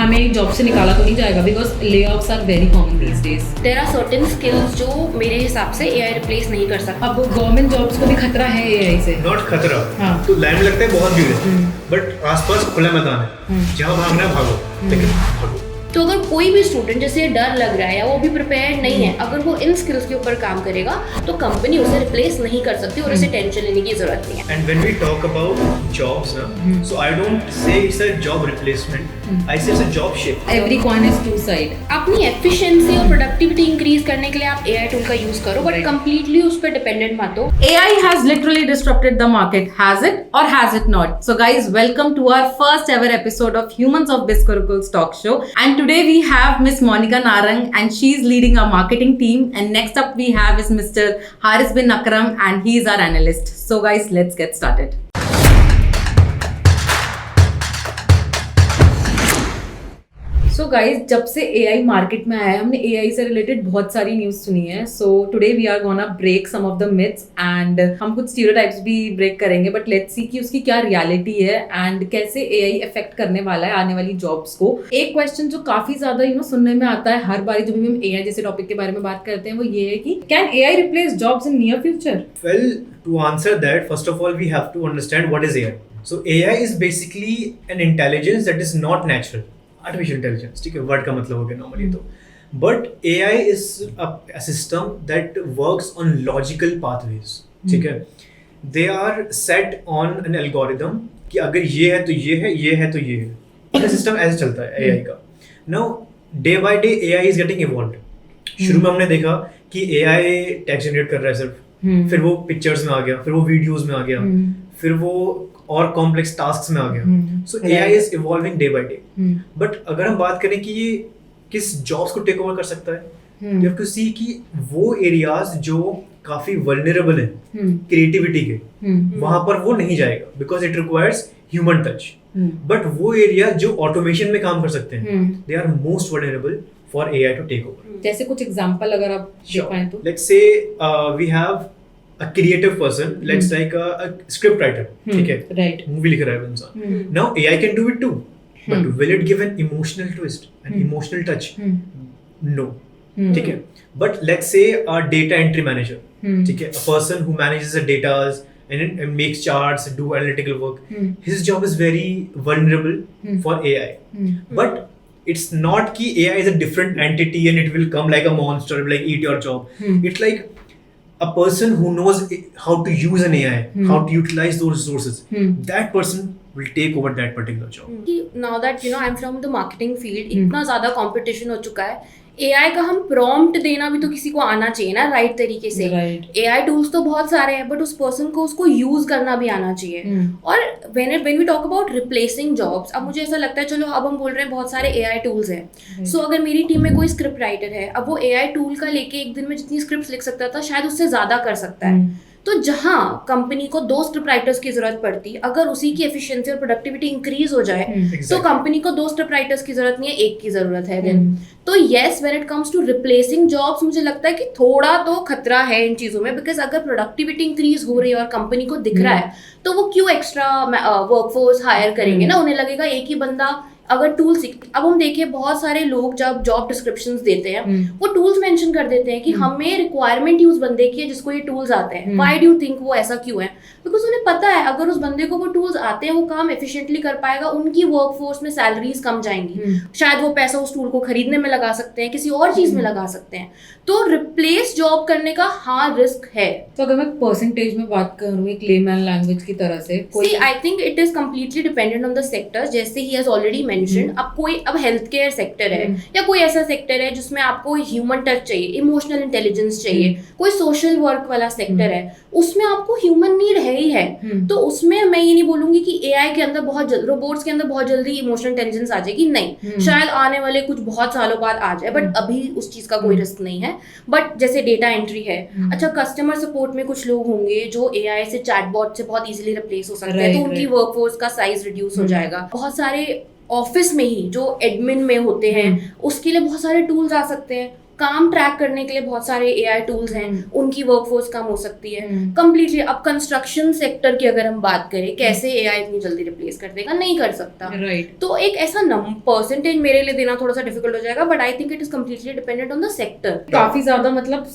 हमें जॉब से निकाला तो नहीं जाएगा, because layoffs are very common these days. There are certain skills जो मेरे हिसाब से एआई रिप्लेस नहीं कर सकता। अब गवर्नमेंट जॉब्स को भी खतरा है एआई से। नॉट खतरा, हाँ। तो लाइन में लगता है बहुत भीड़ है, बट आसपास खुला मैदान है, जहाँ भागना है भागो, लेकिन भागो। तो अगर कोई भी स्टूडेंट जैसे डर लग रहा है या वो भी प्रिपेयर्ड नहीं है, अगर वो इन स्किल्स के ऊपर काम करेगा तो कंपनी उसे रिप्लेस नहीं कर सकती और उसे टेंशन लेने की जरूरत नहीं है। And when we talk about jobs now, so I don't say it's a job replacement, I say it's a job shift. Every coin is two side. अपनी एफिशिएंसी और प्रोडक्टिविटी इंक्रीज करने के लिए आप एआई टूल का use करो, but completely उस पर डिपेंडेंट मत हो। AI has literally disrupted the market. Has it or has it not? So guys, welcome to our first ever episode of Humans of Biscuits talk show. And today we have Miss Monica Narang and she's leading our marketing team. And next up we have is Mr. Haris bin Akram and he is our analyst. So guys, let's get started. So guys, जब से AI market में आया है हमने AI से related बहुत सारी news सुनी है। So today we are gonna break some of the myths and हम कुछ स्टीरियोटाइप्स भी ब्रेक करेंगे, बट लेट्स सी कि उसकी क्या रियलिटी है एंड कैसे AI अफेक्ट करने वाला है आने वाली जॉब्स को। एक क्वेश्चन जो काफी ज्यादा सुनने में आता है हर बारी जब भी हम AI जैसे टॉपिक के बारे में बात करते हैं, वो ये है कि can AI replace jobs in near future? Well, to answer that, first of all, we have to understand what is AI. So AI is basically an intelligence that is not natural. Artificial intelligence, ठीक है, word का मतलब हो गया normally तो, but AI is a system that works on logical pathways, ठीक है, they are set on an algorithm कि अगर ये है तो ये है, ये है तो ये है, ये सिस्टम ऐसे चलता है AI का। Now day by day AI is getting evolved. शुरू में हमने देखा कि AI टेक्स्ट जनरेट कर रहा है सिर्फ, फिर वो पिक्चर्स में आ गया, फिर वो वीडियोस में आ गया, फिर वो और कॉम्प्लेक्स टास्क्स में आ गया। सो AI is evolving day by day. But अगर हम बात करें कि ये किस जॉब्स को टेक ओवर कर सकता है, यू हैव टू सी कि वो एरियाज जो काफी वल्नरेबल है क्रिएटिविटी के, वहां पर वो नहीं जाएगा because it requires human touch. But वो एरिया जो ऑटोमेशन में काम कर सकते हैं, they are most vulnerable for AI to take over. जैसे कुछ एग्जांपल अगर आप दे पाएं तो। Let's say we have a creative person, let's like a script writer, ठीक है, right, मूवी लिख रहा है इंसान, now AI can do it too, but will it give an emotional twist, an emotional touch? No, ठीक है, but let's say a data entry manager, ठीक है, a person who manages the data and makes charts, do analytical work, his job is very vulnerable for AI, but it's not कि AI is a different entity and it will come like a monster, like eat your job. It's like a person who knows how to use an AI, how to utilize those resources, that person will take over that particular job. Now that I'm from the marketing field, इतना ज़्यादा competition हो चुका है, AI का हम prompt देना भी तो किसी को आना चाहिए ना, राइट तरीके से। AI टूल्स तो बहुत सारे हैं, बट उस पर्सन को उसको यूज करना भी आना चाहिए। और when we talk about replacing jobs, अब मुझे ऐसा लगता है, चलो अब हम बोल रहे हैं बहुत सारे AI टूल्स हैं, सो अगर मेरी टीम में कोई स्क्रिप्ट राइटर है, अब वो AI टूल का लेके एक दिन में जितनी स्क्रिप्ट लिख सकता था शायद उससे ज्यादा कर सकता है। तो जहां कंपनी को 2 स्क्रिप्ट राइटर्स की जरूरत पड़ती, अगर उसी की एफिशिएंसी और प्रोडक्टिविटी इंक्रीज हो जाए तो कंपनी को 2 स्क्रिप्ट राइटर्स की जरूरत नहीं है, एक की जरूरत है देन। तो yes, when it comes to replacing jobs, मुझे लगता है कि थोड़ा तो खतरा है इन चीजों में, बिकॉज अगर प्रोडक्टिविटी इंक्रीज हो रही है और कंपनी को दिख रहा है तो वो क्यों एक्स्ट्रा वर्कफोर्स हायर करेंगे ना, उन्हें लगेगा एक ही बंदा अगर टूल अब हम देखिए बहुत सारे लोग जब जॉब डिस्क्रिप्शंस देते हैं वो टूल्स मेंशन कर देते हैं कि हमें रिक्वायरमेंट यूज बंदे की है जिसको ये टूल्स आते हैं। व्हाई डू यू थिंक वो ऐसा क्यों है? बिकॉज उन्हें पता है अगर उस बंदे को वो टूल्स आते हैं वो काम एफिशिएंटली कर पाएगा, उनकी वर्कफोर्स में सैलरीज कम जाएंगी, शायद वो पैसा उस टूल को खरीदने में लगा सकते हैं, किसी और चीज में लगा सकते हैं। तो रिप्लेस जॉब करने का हाँ रिस्क है। तो अगर मैं परसेंटेज में बात करूँ एक लेमैन लैंग्वेज की तरह से, See, I think it is completely dependent on the sector, जैसे he has already mentioned। अब हेल्थ केयर सेक्टर है या कोई ऐसा सेक्टर है जिसमें आपको ह्यूमन टच चाहिए, इमोशनल इंटेलिजेंस चाहिए, कोई सोशल वर्क वाला सेक्टर है, उसमें आपको ह्यूमन नीड है ही है। तो उसमें मैं ये नहीं बोलूंगी कि AI के अंदर बहुत जल्दी, रोबोट्स के अंदर बहुत जल्दी इमोशनल इंटेलिजेंस आ जाएगी, नहीं, शायद आने वाले कुछ बहुत सालों बाद आ जाए, बट अभी उस चीज का कोई रिस्क नहीं है। बट जैसे डेटा एंट्री है, अच्छा कस्टमर सपोर्ट में कुछ लोग होंगे जो AI से चैटबॉट से बहुत इजीली रिप्लेस हो सकते हैं, तो उनकी वर्कफोर्स का साइज रिड्यूस हो जाएगा। बहुत सारे ऑफिस में ही जो एडमिन में होते हैं उसके लिए बहुत सारे टूल्स आ सकते हैं, काम ट्रैक करने के लिए बहुत सारे एआई टूल्स हैं, उनकी वर्कफोर्स कम हो सकती है कंप्लीटली। अब कंस्ट्रक्शन सेक्टर की अगर हम बात करें, कैसे एआई इतनी जल्दी रिप्लेस कर देगा, नहीं कर सकता। तो एक ऐसा परसेंटेज मेरे लिए देना थोड़ा सा डिफिकल्ट हो जाएगा, but I think it is completely dependent on the sector. काफी ज्यादा मतलब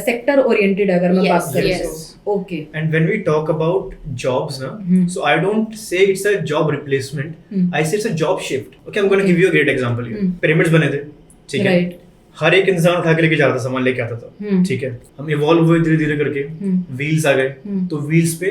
सेक्टर ओरिएंटेड अगर मैं बात करूं। Okay. And when we talk about jobs now, so I don't say it's a job replacement, I say it's a job shift. Okay, I'm going to give you a great example here. Pyramids बने थे, ठीक है? हर एक इंसान उठा के लेके जा रहा था, सामान लेके आता था, ठीक है? हम इवॉल्व हुए धीरे धीरे करके, व्हील्स आ गए, तो व्हील्स पे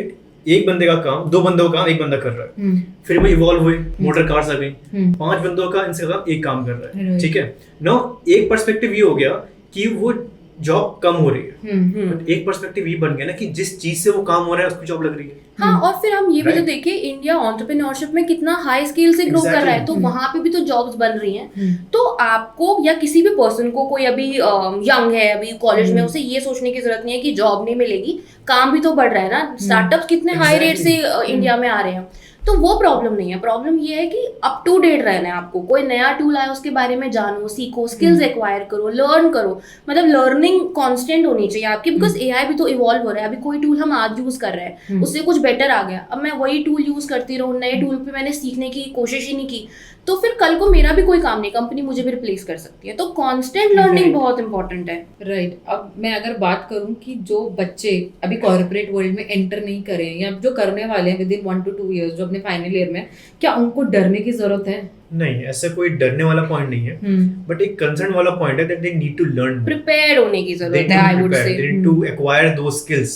एक बंदे का काम, दो बंदों का काम एक बंदा कर रहा है। फिर हम इवॉल्व हुए, मोटर कार्स आ गई, 5 बंदों का इनसे काम एक काम कर रहा है, ठीक है? नाउ एक पर्सपेक्टिव ये हो गया कि वो जॉब कम हो रही है, बट एक पर्सपेक्टिव ये बन गया ना कि जिस चीज से वो काम हो रहा है उसको जॉब लग रही है। हाँ, और फिर हम ये भी तो देखें, इंडिया एंटरप्रेन्योरशिप में कितना हाई स्केल से ग्रो कर रहा है, तो वहां पे भी तो जॉब्स बन रही हैं। तो आपको या किसी भी पर्सन को, कोई अभी यंग है, अभी कॉलेज में, उसे ये सोचने की जरूरत नहीं है कि जॉब नहीं मिलेगी, काम भी तो बढ़ रहा है ना। स्टार्टअप्स कितने हाई रेट से इंडिया में आ रहे हैं, तो वो प्रॉब्लम नहीं है। प्रॉब्लम ये है कि अप टू डेट रहना है आपको। कोई नया टूल आया उसके बारे में जानो, सीखो, स्किल्स एक्वायर करो, लर्न करो, मतलब लर्निंग कांस्टेंट होनी चाहिए आपकी, बिकॉज एआई भी तो इवॉल्व हो रहा है। अभी कोई टूल हम आज यूज कर रहे हैं, उससे कुछ बेटर आ गया, अब मैं वही टूल यूज करती रहूं, नए टूल पे मैंने सीखने की कोशिश ही नहीं की, तो फिर कल को मेरा भी कोई काम नहीं, कंपनी मुझे भी रिप्लेस कर सकती है। तो कांस्टेंट लर्निंग बहुत इंपॉर्टेंट है। राइट। अब मैं अगर बात करूं कि जो बच्चे अभी कॉर्पोरेट वर्ल्ड में एंटर नहीं करे हैं या जो करने वाले हैं विद इन 1 to 2 years, जो अपने फाइनल ईयर में, क्या उनको डरने की जरूरत है? नहीं, ऐसा कोई डरने वाला पॉइंट नहीं है, बट एक कंसर्न वाला पॉइंट है that they need to learn, prepare होने की जरूरत है। I would say they need to acquire those skills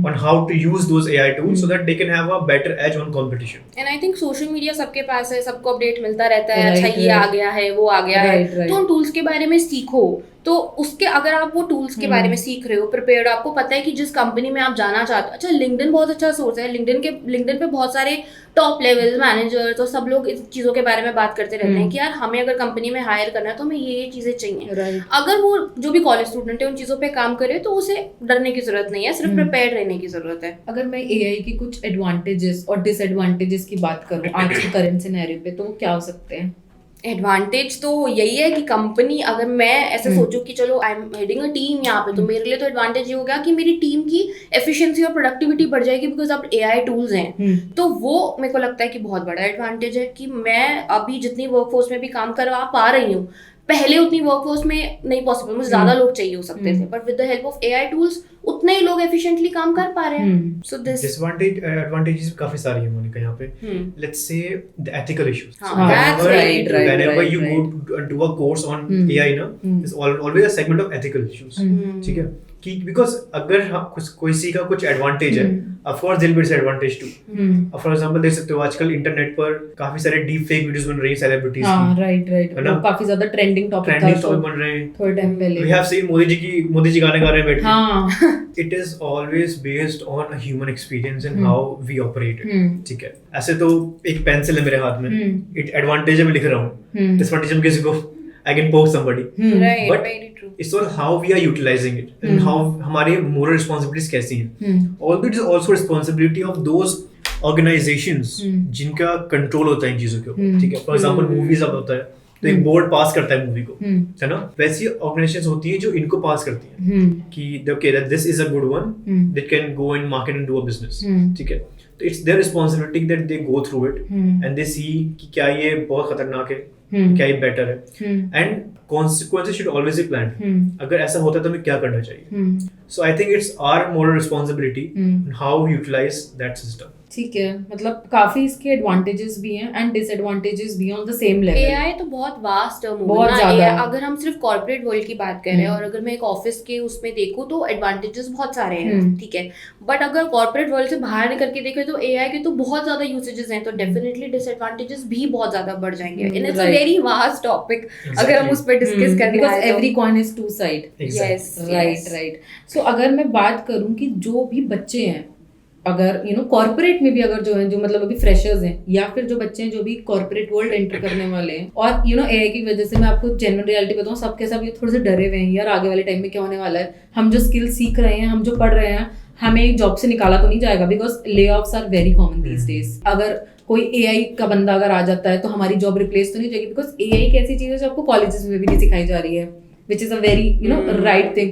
on how to use those AI tools so that they can have a better edge on competition. And I think social media सबके पास है, सबको update मिलता रहता है, अच्छा ये आ गया है, वो आ गया है, तो उन टूल्स के बारे में सीखो। तो उसके अगर आप वो टूल्स के बारे में सीख रहे हो, प्रिपेयर्ड, आपको पता है कि जिस कंपनी में आप जाना चाहते हो, अच्छा लिंक्डइन बहुत अच्छा सोर्स है, लिंक्डइन पे बहुत सारे टॉप लेवल मैनेजर्स और सब लोग इस चीज़ों के बारे में बात करते रहते हैं कि यार हमें अगर कंपनी में हायर करना है तो हमें ये चीज़ें चाहिए। अगर वो जो भी कॉलेज स्टूडेंट है उन चीज़ों पे काम करे तो उसे डरने की जरूरत नहीं है, सिर्फ प्रिपेयर्ड रहने की जरूरत है। अगर मैं एआई की कुछ एडवांटेजेस और डिसएडवांटेजेस की बात करूं आज के करंट सिनेरियो पे, तो वो क्या हो सकते हैं? एडवांटेज तो यही है कि कंपनी, अगर मैं ऐसे सोचूं कि चलो I am heading a team यहाँ पे, तो मेरे लिए तो एडवांटेज ये हो गया कि मेरी टीम की एफिशिएंसी और प्रोडक्टिविटी बढ़ जाएगी, बिकॉज अब एआई टूल्स हैं। तो वो मेरे को लगता है कि बहुत बड़ा एडवांटेज है कि मैं अभी जितनी वर्कफोर्स में भी काम करवा पा रही हूँ, पहले उतनी वर्कफोर्स में नहीं पॉसिबल, मुझे ज्यादा लोग चाहिए हो सकते थे, but with the help of AI tools उतने ही लोग एफिशिएंटली काम कर पा रहे हैं। सो दिस एडवांटेजेस काफी सारी हैं मोनिका यहाँ पे। Let's say the ethical issues, that's right, whenever you go to a course on AI ना, there's always a segment of ethical issues, ठीक है? कि बिकॉज अगर किसी का कुछ एडवांटेज है, of course there will be disadvantage too. For example देख सकते हो आजकल इंटरनेट पर काफी सारे डीप फेक वीडियोस बन रही हैं सेलिब्रिटीज की। राइट, वो काफी ज्यादा ट्रेंडिंग टॉपिक बन रहे हैं थोड़े टाइम पहले। We have seen Modi ji गाने गा रहे हैं बैठ के। It is always based on a human experience and how we operate, ठीक है? ऐसे तो एक पेंसिल है मेरे हाथ में, इट एडवांटेज है मैं लिख रहा हूँ, डिसएडवांटेज में किसी को I can poke somebody, right, but very true. it's all how we are utilizing it and how हमारे moral responsibilities कैसी हैं. Although it is also responsibility of those organizations जिनका control होता है इन चीजों के ऊपर, ठीक है? For example, movies अब होता है तो एक बोर्ड पास करता है मूवी को, है ना? वैसी ऑर्गेनाइजेशंस होती हैं जो इनको पास करती हैं कि okay that this is a good one that can go and market and do a business, ठीक है? तो it's their responsibility that they go through it and they see कि क्या ये बहुत खतरनाक है, क्या ये बेटर है, and consequences should always be planned. अगर ऐसा होता है तो हमें क्या करना चाहिए? So I think it's our moral responsibility on how we utilize that system. ठीक है, मतलब काफी इसके एडवांटेजेस भी हैं एंड डिसएडवांटेजेस भी हैं on the same level. AI तो बहुत वास्ट टर्म बहुत ज्यादा। अगर हम सिर्फ कॉर्पोरेट वर्ल्ड की बात करें और अगर मैं एक ऑफिस के उसमें देखूं तो एडवांटेजेस बहुत सारे हैं, ठीक है? बट अगर कॉर्पोरेट वर्ल्ड से बाहर निकल के देखें तो एआई के तो बहुत ज्यादा यूसेजेस हैं, तो डेफिनेटली डिसएडवांटेजेस भी बहुत ज्यादा बढ़ जाएंगे। And it's a very vast topic अगर हम उस पर डिस्कस करें, because every coin has two side. Yes, right. So अगर मैं बात करूं कि जो भी बच्चे हैं, अगर कॉर्पोरेट में भी अगर जो है, जो मतलब अभी फ्रेशर्स हैं या फिर जो बच्चे हैं जो भी कॉर्पोरेट वर्ल्ड एंटर करने वाले हैं, और एआई की वजह से मैं आपको जेन्युइन रियलिटी बताऊं, सबके सब ये थोड़े से डरे हुए हैं यार आगे वाले टाइम में क्या होने वाला है। हम जो स्किल सीख रहे हैं, हम जो पढ़ रहे हैं, हमें एक जॉब से निकाला तो नहीं जाएगा, because layoffs are very common these days. अगर कोई एआई का बंदा अगर आ जाता है तो हमारी जॉब रिप्लेस तो नहीं हो जाएगी, बिकॉज एआई एक ऐसी चीज है जो आपको कॉलेजेस में भी नहीं सिखाई जा रही है। Which is a very right thing.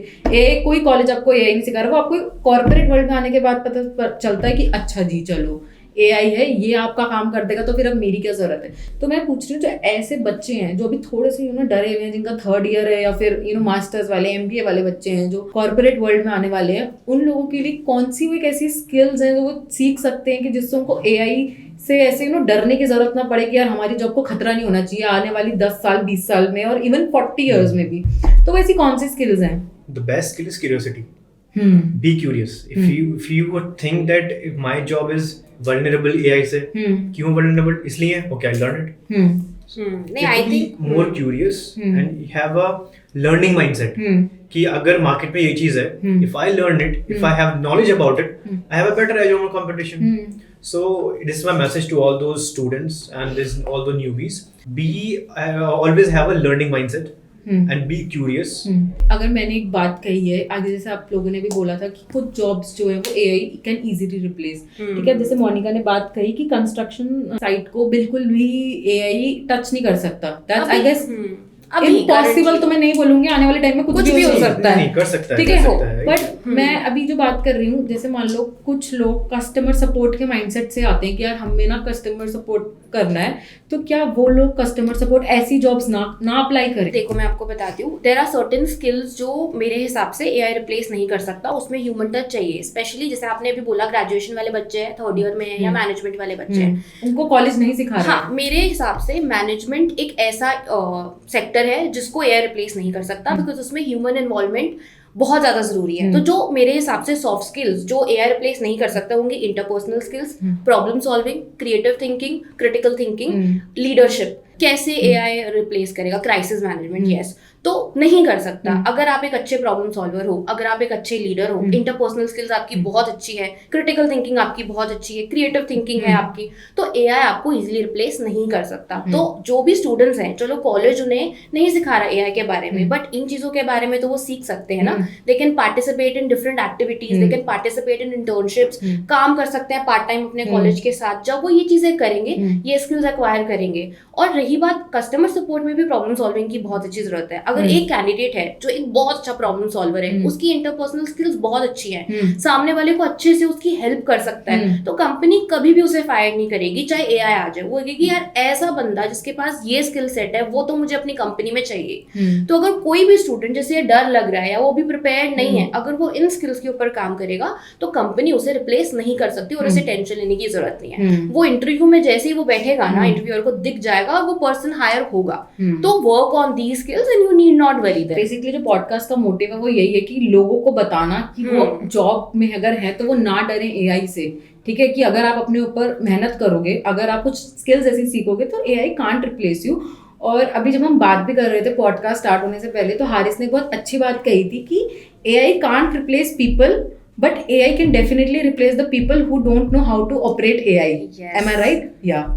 कोई कॉलेज आपको एआई नहीं सिखा रहा, वो आपको कॉर्पोरेट वर्ल्ड में आने के बाद पता चलता है कि अच्छा जी चलो एआई है, ये आपका काम कर देगा, तो फिर अब मेरी क्या जरूरत है। तो मैं पूछ रही हूँ जो ऐसे बच्चे हैं जो अभी थोड़े से डरे हुए हैं, जिनका 3rd ईयर है या फिर मास्टर्स वाले एमबीए वाले बच्चे हैं जो कॉर्पोरेट वर्ल्ड में आने वाले हैं, उन लोगों के लिए कौन सी वो एक ऐसी स्किल्स हैं जो वो सीख सकते हैं कि जिससे उनको एआई से ऐसे डरने की जरूरत ना पड़े कि यार हमारी जॉब को खतरा नहीं होना चाहिए आने वाली 10 साल 20 साल में और इवन 40 ईयर्स में भी। तो वैसी कौन सी स्किल्स हैं? The best skill is curiosity. Be curious. If you would think that if my job is vulnerable AI से, क्यों vulnerable? इसलिए okay, I learned it. नहीं, I think more curious and have a learning mindset. कि अगर market में ये चीज है, if I learn it, if I have knowledge about it, I have a better edge over competition. So this is my message to all those students and all the newbies. Always have a learning mindset. And be curious. अगर मैंने एक बात कही है आगे, जैसे आप लोगों ने भी बोला था कि कुछ जॉब्स जो है वो एआई कैन इजीली रिप्लेस, ठीक है। जैसे मोनिका ने बात कही कि कंस्ट्रक्शन साइट को बिल्कुल भी एआई टच नहीं कर सकता। दैट्स आई गेस इम्पॉसिबल तो मैं नहीं बोलूंगी, आने वाले टाइम में कुछ भी हो सकता है, नहीं कर सकता है, ठीक है। बट मैं अभी जो बात कर रही हूँ, जैसे मान लो कुछ लोग कस्टमर सपोर्ट के माइंडसेट से आते हैं कि यार हमें ना कस्टमर सपोर्ट करना है, तो क्या वो लोग कस्टमर सपोर्ट ऐसी जॉब्स ना अप्लाई करें? देखो मैं आपको बताती हूँ, देयर आर सर्टेन स्किल्स जो मेरे हिसाब से एआई रिप्लेस नहीं कर सकता, उसमें ह्यूमन टच चाहिए। स्पेशली जैसे आपने अभी बोला ग्रेजुएशन वाले बच्चे हैं, 3rd ईयर में है या मैनेजमेंट वाले बच्चे हैं, उनको कॉलेज नहीं सिखा रहा। हाँ, मेरे हिसाब से मैनेजमेंट एक ऐसा सेक्टर है जिसको एआई रिप्लेस नहीं कर सकता, बिकॉज उसमें ह्यूमन इन्वॉल्वमेंट बहुत ज्यादा जरूरी है। तो जो मेरे हिसाब से सॉफ्ट स्किल्स जो एआई रिप्लेस नहीं कर सकता होंगे, interpersonal skills, problem solving, creative thinking, critical thinking, leadership. कैसे एआई रिप्लेस करेगा? क्राइसिस मैनेजमेंट, यस, तो नहीं कर सकता। अगर आप एक अच्छे प्रॉब्लम सॉल्वर हो, अगर आप एक अच्छे लीडर हो, इंटरपर्सनल स्किल्स आपकी बहुत अच्छी है, क्रिटिकल थिंकिंग आपकी बहुत अच्छी है, क्रिएटिव थिंकिंग है आपकी, तो एआई आपको इजीली रिप्लेस नहीं कर सकता। तो जो भी स्टूडेंट्स हैं, चलो कॉलेज उन्हें नहीं सिखा रहा एआई के बारे में, बट इन चीजों के बारे में तो वो सीख सकते हैं ना। They can participate in different activities, they can participate in internships, काम कर सकते हैं पार्ट टाइम अपने कॉलेज के साथ। जब वो ये चीजें करेंगे, ये स्किल्स एक्वायर करेंगे। और रही बात कस्टमर सपोर्ट में भी प्रॉब्लम सॉल्विंग की बहुत अच्छी जरूरत है। अगर एक कैंडिडेट है जो एक बहुत अच्छा प्रॉब्लम सॉल्वर है, उसकी इंटरपर्सनल स्किल्स बहुत अच्छी हैं, सामने वाले को अच्छे से उसकी हेल्प कर सकता है, तो कंपनी कभी भी उसे फायर नहीं करेगी चाहे एआई आ जाए। वो कहेगी यार ऐसा बंदा जिसके पास ये स्किल सेट है वो तो मुझे अपनी कंपनी में चाहिए। तो अगर कोई भी स्टूडेंट जैसे डर लग रहा है या वो भी प्रिपेयर्ड नहीं है, अगर वो इन स्किल्स के ऊपर काम करेगा तो कंपनी उसे रिप्लेस नहीं कर सकती और उसे टेंशन लेने की जरूरत नहीं है। वो इंटरव्यू में जैसे ही वो बैठेगा ना, इंटरव्यूअर को दिख जाएगा वो पर्सन हायर होगा। तो work on these skills and you need not worry them. Basically जो पॉडकास्ट का मोटिव है वो यही है कि लोगों को बताना कि वो जॉब में अगर है तो वो ना डरें एआई से, ठीक है। कि अगर आप अपने ऊपर मेहनत करोगे, अगर आप कुछ स्किल्स ऐसी सीखोगे तो एआई कांट रिप्लेस यू। और अभी जब हम बात भी कर रहे थे पॉडकास्ट स्टार्ट होने से पहले, तो हारिस ने बहुत अच्छी बात कही थी कि AI can't replace people but AI can definitely replace the people who don't know how to operate AI. Am I right? या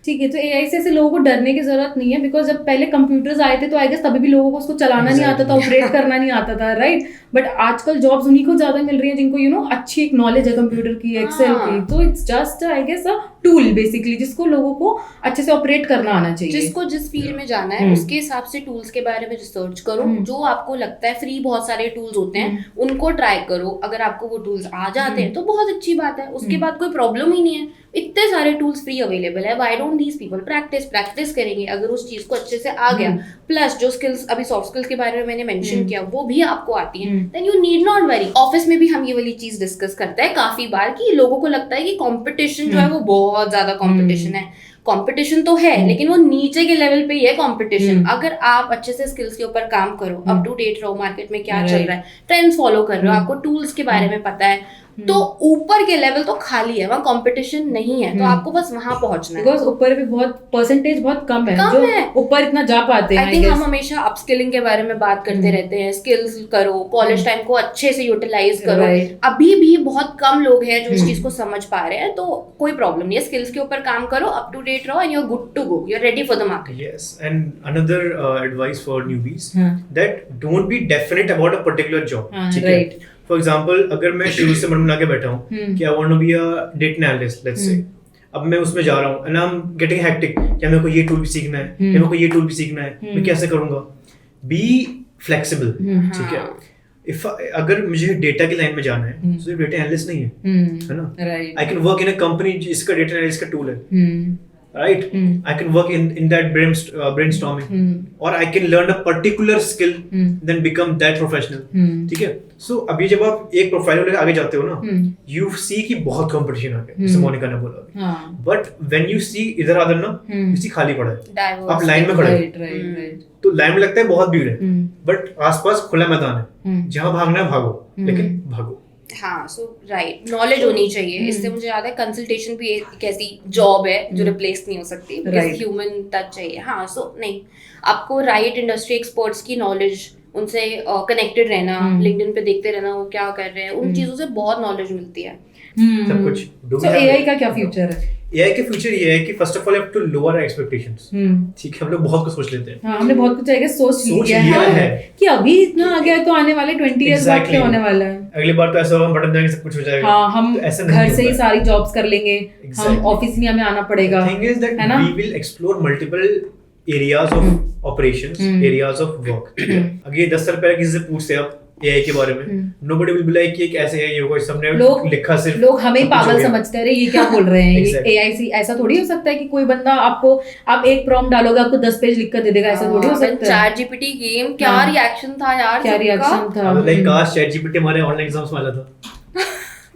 ठीक है। तो एआई से ऐसे लोगों को डरने की जरूरत नहीं है, बिकॉज जब पहले कंप्यूटर्स आए थे तो आई गेस तभी भी लोगों को उसको चलाना नहीं आता था, ऑपरेट करना नहीं आता था, राइट। बट आजकल जॉब्स उन्हीं को ज्यादा मिल रही है जिनको अच्छी एक नॉलेज है कंप्यूटर की, एक्सेल की। तो it's just I guess a tool basically जिसको लोगों को अच्छे से ऑपरेट करना आना चाहिए। जिसको जिस फील्ड में जाना है उसके हिसाब से टूल्स के बारे में रिसर्च करो। जो आपको लगता है फ्री बहुत सारे टूल्स होते हैं उनको ट्राई करो। अगर आपको वो टूल्स आ जाते हैं तो बहुत अच्छी बात है, उसके बाद कोई प्रॉब्लम ही नहीं है। इतने सारे टूल्स फ्री अवेलेबल है, why don't these people practice करेंगे। अगर उस चीज को अच्छे से आ गया, प्लस जो स्किल्स अभी सॉफ्ट स्किल्स के बारे में मैंने मेंशन किया वो भी आपको आती हैं, then you need not worry. Office में भी हम ये वाली चीज डिस्कस करते हैं काफी बार कि लोगों को लगता है कि कंपटीशन जो है वो बहुत ज्यादा कंपटीशन है। कंपटीशन तो है लेकिन वो नीचे के लेवल पे ही है कंपटीशन। अगर आप अच्छे से स्किल्स के ऊपर काम करो, अप टू डेट रहो, मार्केट में क्या चल रहा है, ट्रेंड्स फॉलो कर रहे हो, आपको टूल्स के बारे में पता है, तो ऊपर के लेवल तो खाली है, वहाँ कंपटीशन नहीं है। तो आपको बस वहां पहुंचना है। बिकॉज ऊपर भी बहुत परसेंटेज बहुत कम है जो ऊपर इतना जा पाते हैं। आई थिंक हम हमेशा अपस्किलिंग के बारे में बात करते रहते हैं। स्किल्स करो, कॉलेज टाइम को अच्छे से यूटिलाइज करो। अभी भी बहुत कम लोग हैं जो इस चीज को समझ पा रहे हैं, तो कोई प्रॉब्लम नहीं है। स्किल्स के ऊपर काम करो, अप टू डेट रहो, and you are good to go, you are ready for the market. Yes, and another advice for newbies that don't be definite about a particular job. ठीक है, for example अगर मैं शुरू से मन बना के बैठा हूँ कि I want to be a data analyst, let's say, अब मैं उसमें जा रहा हूँ and I am getting hectic, क्या मेरे को ये टूल भी सीखना है, मेरे को ये टूल भी सीखना है, मैं कैसे करूंगा। बी फ्लेक्सिबल, ठीक है। इफ अगर मुझे डेटा की लाइन में जाना है तो डेटा एनालिस्ट नहीं है ना, right, I can work in a company जिसका डेटा एनालिस्ट का टूल है, right? I can work in that brainstorming, or I can learn a particular skill, then become that professional, ठीक है। So अभी जब आप एक प्रोफाइल लेकर आगे जाते हो ना, you see कि बहुत कंपटीशन आ गया, जैसे मोनिका ने बोला, but when you see इधर आधर ना, you see खाली पड़ा है, आप लाइन में खड़े हो, तो लाइन में लगता है बहुत भीड़ है, बट आसपास खुला मैदान है, जहाँ भागना है भागो, लेकिन भागो। हाँ, सो राइट, नॉलेज होनी चाहिए। इससे मुझे याद है कंसल्टेशन भी एक ऐसी जॉब है जो रिप्लेस नहीं हो सकती, ह्यूमन टच चाहिए। हाँ, सो नहीं, आपको राइट इंडस्ट्री एक्सपर्ट्स की नॉलेज, उनसे कनेक्टेड रहना, लिंक्डइन पे देखते रहना वो क्या कर रहे हैं, उन चीजों से बहुत नॉलेज मिलती है। सब कुछ। So AI का क्या फ्यूचर है? AI के फ्यूचर ये है कि first of all have to lower expectations, ठीक है। हम लोग बहुत कुछ सोच लेते हैं। हाँ, हमने बहुत कुछ आएगा सोच लिया है कि अभी इतना आ गया तो आने वाले 20 इयर्स बाद क्या होने वाला है। अगली बार तो ऐसा होगा, बटन दबाएंगे सब कुछ हो जाएगा। हाँ, हम घर से ही सारी जॉब्स कर लेंगे, हम ऑफिस नहीं हमें आना पड़ेगा। Thing is that we will explore multiple areas of operations, areas of work. अगर ये 10 साल पहले किसी से पूछते आप AI के बारे में, nobody will be like कि कैसे है ये होगा, सबने लिखा सिर्फ, लोग हमें पागल समझते हैं, ये क्या बोल रहे हैं, ये AI से ऐसा थोड़ी हो सकता है कि कोई बंदा आपको, आप एक प्रॉम्प्ट डालोगे आपको 10 पेज लिख कर दे देगा, ऐसा थोड़ी हो सकता है। ChatGPT गेम क्या रिएक्शन था यार, क्या रिएक्शन था, लाइक काश ChatGPT हमारे ऑनलाइन एग्जाम्स में आ जाता।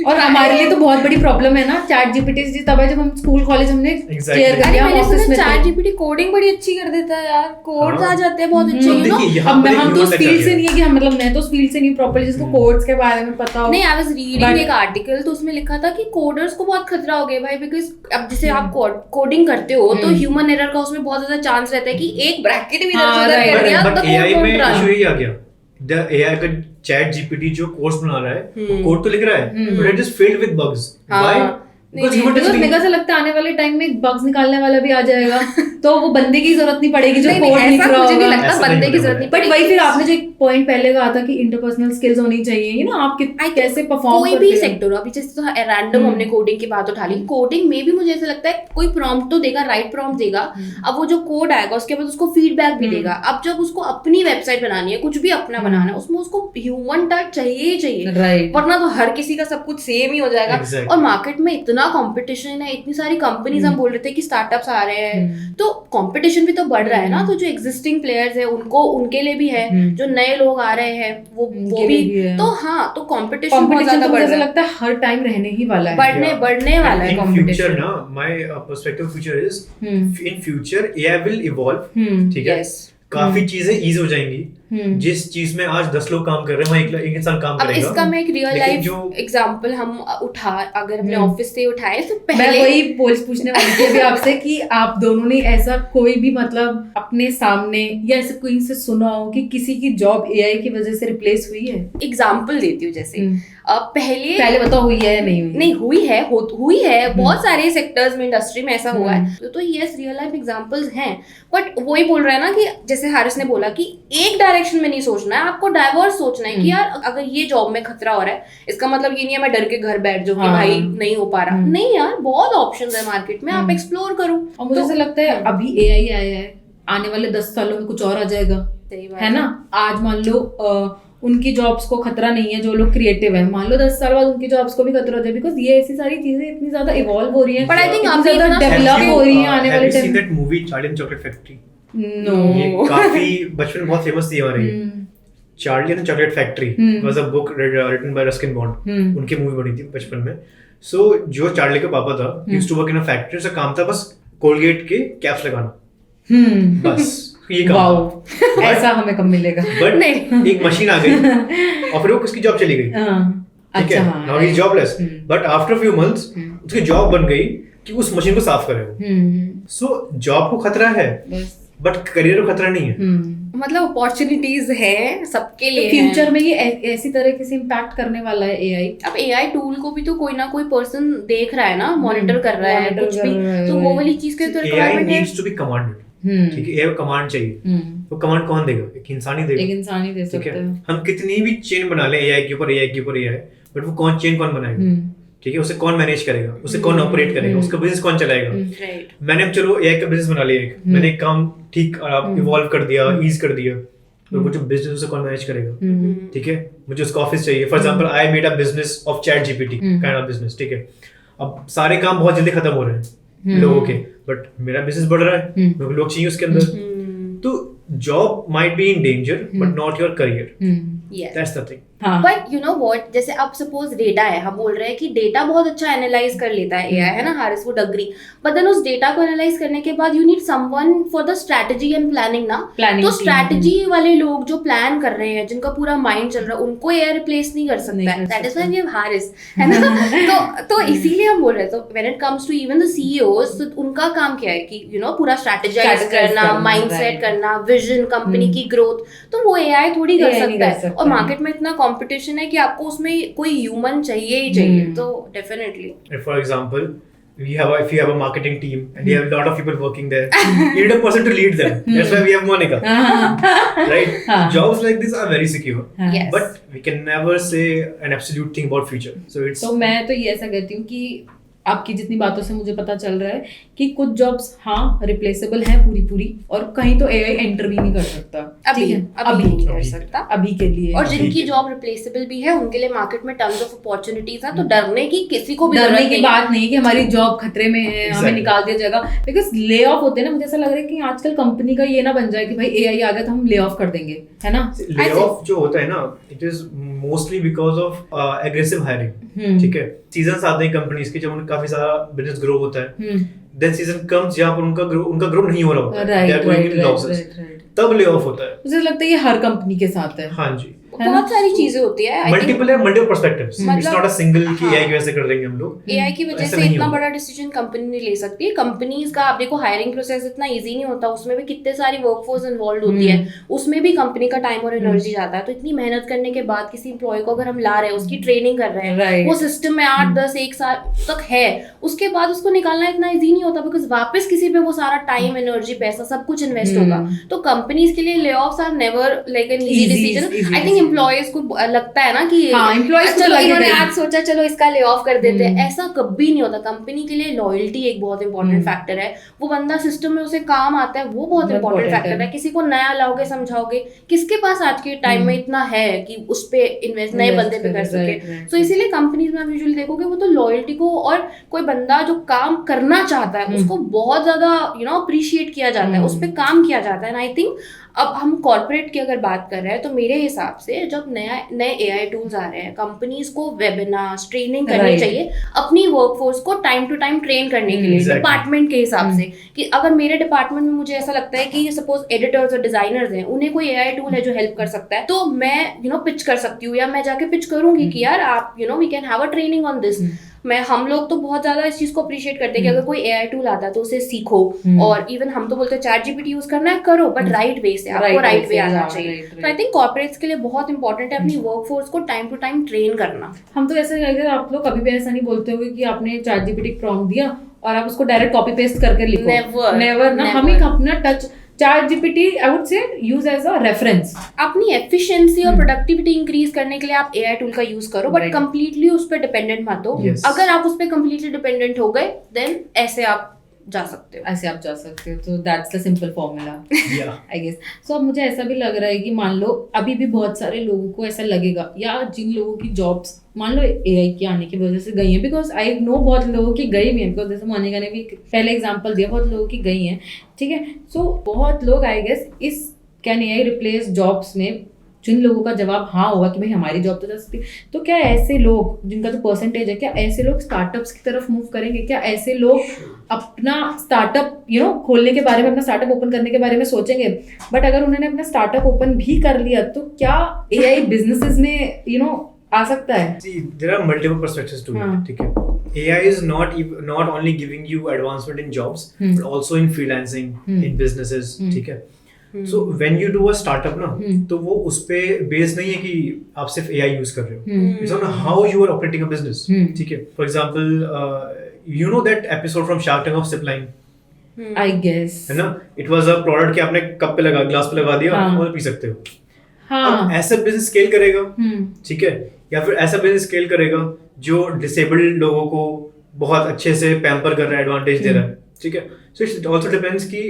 और हमारे लिए तो बहुत बड़ी प्रॉब्लम है ना ChatGPT जी, तब है जब हम स्कूल कॉलेज हमने क्लियर कर दिया। मैंने सुना ChatGPT कोडिंग बड़ी अच्छी कर देता है यार, कोड्स आ जाते हैं बहुत अच्छे, यू नो। हम तो उस फील्ड से नहीं है कि हम, मतलब मैं तो उस फील्ड से नहीं प्रॉपर्ली जिसको कोड्स के बारे में पता हो। नहीं, आई वाज रीडिंग एक आर्टिकल, तो उसमें लिखा था कि कोडर्स को बहुत खतरा हो गया भाई, बिकॉज अब जैसे आप कोडिंग करते हो तो ह्यूमन एरर का उसमें बहुत ज्यादा चांस रहता है कि एक ब्रैकेट भी इधर से उधर कर दिया तो AI में इशू यही आ गया। द AI का ChatGPT जो कोर्स बना रहा है, कोड तो लिख रहा है, but it is filled with bugs. Why? Because मेरे को लगता है आने वाले टाइम में बग्स निकालने वाला भी आ जाएगा, तो वो बंदे की जरूरत नहीं पड़ेगी जो कोड लिख रहा होगा। मुझे नहीं लगता बंदे की जरूरत नहीं पड़ेगी। बट वही फिर आपने जो एक पॉइंट पहले कहा था कि इंटरपर्सनल स्किल्स होनी चाहिए, यू नो, आप कैसे परफॉर्म कोई भी सेक्टर हो, अभी जैसे तो रैंडम हमने कोडिंग की बात उठा ली, कोडिंग में भी मुझे ऐसा लगता है कोई प्रॉम्प्ट तो देगा, राइट प्रॉम्प्ट देगा, अब वो जो कोड आएगा उसके बाद उसको फीडबैक भी देगा। अब जब उसको अपनी वेबसाइट बनानी है, कुछ भी अपना बनाना है, उसमें उसको ह्यूमन टच चाहिए ही चाहिए, वरना तो हर किसी का सब कुछ सेम ही हो जाएगा। और मार्केट में इतना कॉम्पिटिशन है, इतनी सारी कंपनीज, हम बोल रहे थे कि स्टार्टअप्स आ रहे हैं, तो कंपटीशन भी तो बढ़ रहा है ना। तो जो एग्जिस्टिंग प्लेयर्स है उनको, उनके लिए भी है, जो नए लोग आ रहे हैं वो भी, तो हाँ, तो कंपटीशन बहुत ज्यादा बढ़ रहा है। लगता है हर टाइम रहने ही वाला है, बढ़ने वाला है कंपटीशन ना। My perspective future is in future AI will evolve, ठीक है। काफी चीजें इजी हो जाएंगी। जिस चीज में आज 10 लोग काम कर रहे हैं वहाँ एक इंसान काम करेगा। अब इसका मैं एक रियल लाइफ एग्जांपल हम अगर अपने ऑफिस से उठाए तो पहले, मैं वही पूछने वाली थी अभी आपसे कि आप दोनों ने ऐसा कोई भी, मतलब अपने सामने या ऐसे कोई से सुना हो कि किसी की जॉब AI की वजह से रिप्लेस हुई है? एग्जांपल देती हूँ, जैसे पहले बताओ हुई है या नहीं हुई? नहीं हुई है बहुत सारे सेक्टर्स में, इंडस्ट्री में ऐसा हुआ है, तो यस, रियल लाइफ एग्जांपल्स हैं। बट वही बोल रहा है ना कि जैसे हारिस ने बोला कि एक डायरेक्शन में नहीं सोचना है, आपको डाइवर्स सोचना है कि यार अगर ये जॉब में खतरा हो रहा है, इसका मतलब ये नहीं है मैं डर के घर बैठ जाऊँ कि भाई नहीं हो पा रहा। नहीं यार, बहुत ऑप्शंस है मार्केट में, आप एक्सप्लोर करो। और मुझे ऐसा लगता है अभी AI आया है, आने वाले 10 सालों में कुछ और आ जाएगा, है ना। आज मान लो उनकी जॉब्स को खतरा नहीं है, जो लोग क्रिएटिव है, मान लो 10 साल बाद उनकी जॉब्स को भी खतरा हो जाए, बिकॉज ये ऐसी सारी चीजें इतनी ज्यादा इवॉल्व हो रही हैं, बट आई थिंक अभी ज्यादा डेवलप हो रही है आने वाले time. Seen that movie Charlie and chocolate factory? No, ये काफी बचपन में बहुत फेमस थी हमारी। Charlie and chocolate factory was a book written by Ruskin Bond, उनकी मूवी बनी थी बचपन में। सो जो चार्ली का पापा था, used to work in a factory, उसका काम था बस कोलगेट के कैप्स लगाना, बस ये काम। ऐसा हमें कब मिलेगा? बट नहीं, एक मशीन आ गई और फिर वो उसकी जॉब चली गई, ठीक है, now he is jobless. But after few months उसकी जॉब बन गई कि उस मशीन को साफ करे। सो जॉब को खतरा है, बट करियर को खतरा नहीं है। मतलब अपॉर्चुनिटीज है सबके लिए। फ्यूचर में ये ऐसी तरीके से इम्पैक्ट करने वाला है AI। अब AI टूल को भी तो कोई ना कोई पर्सन देख रहा है ना, मॉनिटर कर रहा है कुछ भी, तो वो वाली चीज के तो रिक्वायरमेंट है। AI needs to be commanded, ठीक है। AI कमांड चाहिए, वो कमांड कौन देगा? एक इंसान ही देगा, एक इंसान ही दे सकता है। हम कितनी भी चेन बना ले AI के ऊपर AI, बट वो कौन चेन कौन बनाएगा, ठीक है। उसे कौन मैनेज करेगा, उसे कौन ऑपरेट करेगा, उसका बिजनेस कौन चलाएगा। मैंने चलो AI का बिजनेस बना लिया, मैंने एक काम ठीक इवॉल्व कर दिया, ईज कर दिया, तो वो जो बिजनेस उसे कौन मैनेज करेगा, हम्म, ठीक है, मुझे उसका ऑफिस चाहिए। For example I made a business of chat GPT kind of business, ठीक है। अब सारे काम बहुत जल्दी खत्म हो रहे हैं लोगों के, बट मेरा बिजनेस बढ़ रहा है, मेरे को लोग चाहिए उसके अंदर। तो job might be in danger but not your career, Yes. That's the thing. हाँ, बट यू नो व्हाट, जैसे अब सपोज डेटा है, हम बोल रहे हैं कि डेटा बहुत अच्छा एनालाइज कर लेता है एआई, है ना, Haris would agree. But then उस डेटा को एनालाइज करने के बाद you need someone for the strategy and planning ना। Planning तो team, स्ट्रैटेजी वाले लोग जो प्लान कर रहे हैं, जिनका पूरा माइंड चल रहा है, उनको एआई रिप्लेस नहीं कर नहीं सकता कर है। दैट इज सकता। व्हाई वी हैव हारिस, है ना। तो इसीलिए हम बोल रहे हैं। तो when it comes to even the CEOs, तो उनका काम क्या है कि यू नो पूरा स्ट्रैटेजाइज Strategize करना, करना, माइंडसेट right. करना, विजन, कंपनी की ग्रोथ, तो वो एआई थोड़ी कर AI नहीं सकता कर है। सकता और है। मार्केट में इतना कंपटीशन है कि आपको उसमें कोई ह्यूमन चाहिए ही चाहिए। तो definitely For example, if you have a marketing team and you have a lot of people working there, you need a person to lead them. That's why we have Monica, right? हाँ. Jobs like this are very secure, हाँ. Yes. but we can never say an absolute thing about future. So it's तो मैं तो ये ऐसा कहती हूँ कि आपकी जितनी बातों से मुझे पता चल रहा है कि कुछ जॉब्स हाँ रिप्लेसेबल हैं पूरी, और कहीं तो एआई एंटर भी नहीं कर सकता। अभी ठीक है? अभी नहीं कर अभी। सकता। अभी के लिए। और जिनकी जॉब रिप्लेसेबल भी है, उनके लिए मार्केट में टन्स ऑफ अपॉर्चुनिटीज है। तो डरने की किसी को भी डरने जरूरत की नहीं बात नहीं कि हमारी जॉब खतरे में है, हमें Exactly. निकाल दिया जाएगा। बिकॉज ले ऑफ होते हैं ना, मुझे ऐसा लग रहा है कि आजकल कंपनी का ये ना बन जाए कि भाई एआई आ गया तो हम ले ऑफ कर देंगे, है ना। layoff जो होता है ना, it is mostly because of aggressive hiring, ठीक है। सीजन्स आते हैं कंपनीज के, जब उनका काफी सारा बिजनेस ग्रो होता है, देन सीजन कम्स जहाँ पर उनका ग्रो नहीं हो रहा होता है, they are going in losses, तब ले ऑफ होता है। मुझे लगता है ये हर कंपनी के साथ है। हाँ जी, बहुत सारी चीजें होती है। I think multiple perspectives, it's मतलब- नॉट अ सिंगल कि हाँ। एआई की वजह से कर देंगे हम लोग। एआई की वजह ऐसा से नहीं इतना होगा। बड़ा डिसीजन कंपनी नहीं ले सकती। कंपनीज का आप देखो, हायरिंग प्रोसेस इतना इजी नहीं होता, उसमें भी कितने सारी वर्कफोर्स इन्वॉल्व होती है, उसमें भी कंपनी का टाइम और एनर्जी जाता है। तो इतनी मेहनत करने के बाद किसी एम्प्लॉय को अगर हम ला रहे हैं, उसकी ट्रेनिंग कर रहे हैं, Right. वो सिस्टम में 8-10 1 साल तक है, उसके बाद उसको निकालना इतना इजी नहीं होता, बिकॉज वापस किसी पे वो सारा टाइम, एनर्जी, पैसा सब कुछ इन्वेस्ट होगा। तो कंपनीज के लिए layoffs are never like an easy decision. I think employees को लगता है ना कि हाँ, employees को चलो लगे इन्होंने नहीं। आज सोचा चलो इसका ले ऑफ कर देते हैं, ऐसा कभी नहीं होता। कंपनी के लिए लॉयल्टी एक बहुत इंपॉर्टेंट फैक्टर है। वो बंदा सिस्टम में उसे काम आता है, वो बहुत इंपॉर्टेंट important फैक्टर है। है। किसी को नया लाओगे, समझाओगे, किसके पास आज के टाइम में इतना है कि उस पे इन्वेस्ट नए Invest बंदे पे कर करे, सके। right, right, तो इसीलिए कंपनीज में आप यूजुअली देखोगे वो तो लॉयल्टी को, और कोई बंदा जो काम करना चाहता है उसको बहुत ज्यादा अप्रिशिएट किया जाता है, उस पर काम किया जाता है। आई थिंक अब हम कॉर्पोरेट की अगर बात कर रहे हैं, तो मेरे हिसाब से जब नए एआई टूल्स आ रहे हैं, कंपनीज को वेबिनार्स, ट्रेनिंग करनी Right. चाहिए अपनी वर्कफोर्स को टाइम टू टाइम ट्रेन करने के लिए, Exactly. डिपार्टमेंट के हिसाब से। कि अगर मेरे डिपार्टमेंट में मुझे ऐसा लगता है कि सपोज एडिटर्स और डिजाइनर्स हैं, उन्हें कोई एआई टूल है जो हेल्प कर सकता है, तो मैं पिच कर सकती हूँ, या मैं जाके पिच करूंगी कि यार आप we can have a training on this. हम लोग तो बहुत ज्यादा इस चीज को अप्रिशिएट करते हैं कि अगर कोई एआई टूल आता है तो उसे सीखो। और इवन हम तो बोलते हैं चैट जीपीटी यूज करना है, करो, बट राइट वे से, आपको राइट वे आना चाहिए। तो आई थिंक कॉर्पोरेट्स के लिए बहुत इंपॉर्टेंट है अपनी वर्कफोर्स को टाइम टू टाइम ट्रेन करना। हम तो ऐसा अगर आप लोग कभी भी ऐसा नहीं बोलते होगे कि आपने चैट जीपीटी प्रॉम्प्ट दिया और आप उसको डायरेक्ट कॉपी पेस्ट करके लिखो। नेवर ना। हम एक अपना touch, chat GPT I would say use as a reference. अपनी एफिशिएंसी और प्रोडक्टिविटी इंक्रीज करने के लिए आप एआई टूल का यूज करो, बट Right. कंप्लीटली उस पर डिपेंडेंट मत हो। Yes. अगर आप उस पर कंप्लीटली डिपेंडेंट हो गए, देन ऐसे आप जा सकते हो। ऐसे आप जा सकते हो। तो that's the simple formula Yeah. I guess. So अब मुझे ऐसा भी लग रहा है कि मान लो अभी भी बहुत सारे लोगों को ऐसा लगेगा, या जिन लोगों की जॉब्स मान लो एआई के आने की वजह से गई हैं, बिकॉज आई नो बहुत लोगों की गई भी हैं, बिकॉज जैसे मोनिका ने भी पहले एग्जांपल दिया, बहुत लोगों की गई हैं, ठीक है। सो बहुत लोग आई गेस इस कैन एआई रिप्लेस जॉब्स में, जिन लोगों का जवाब हाँ होगा कि भाई हमारी जॉब तो जा सकती है, तो क्या ऐसे लोग जिनका जो परसेंटेज है, क्या ऐसे लोग स्टार्टअप्स की तरफ मूव करेंगे? क्या ऐसे लोग अपना स्टार्टअप खोलने के बारे में, अपना स्टार्टअप ओपन करने के बारे में सोचेंगे? बट अगर उन्होंने अपना स्टार्टअप ओपन भी कर लिया तो क्या एआई बिजनेसेस में आ सकता है? See, there are multiple perspectives to हाँ. it, ठीक है। AI is not only giving you advancement in jobs, but also in freelancing, in businesses, ठीक है। So when you do a startup ना, तो वो उस पे बेस्ड नहीं है कि आप सिर्फ AI यूज कर रहे हो। It's on how you are operating a business, ठीक है। For example, you know that episode from Shark Tank of Zipline, I guess, है ना? It was a product कि आपने कप पे लगा, ग्लास पे लगा दिया हाँ. और पी सकते हो। हाँ, अब ऐसा बिजनेस स्केल करेगा, ठीक है, या फिर ऐसा बिजनेस स्केल करेगा जो डिसेबल्ड लोगों को बहुत अच्छे से पैम्पर कर रहा है, एडवांटेज दे रहा है, ठीक है। सो इट आल्सो डिपेंड्स कि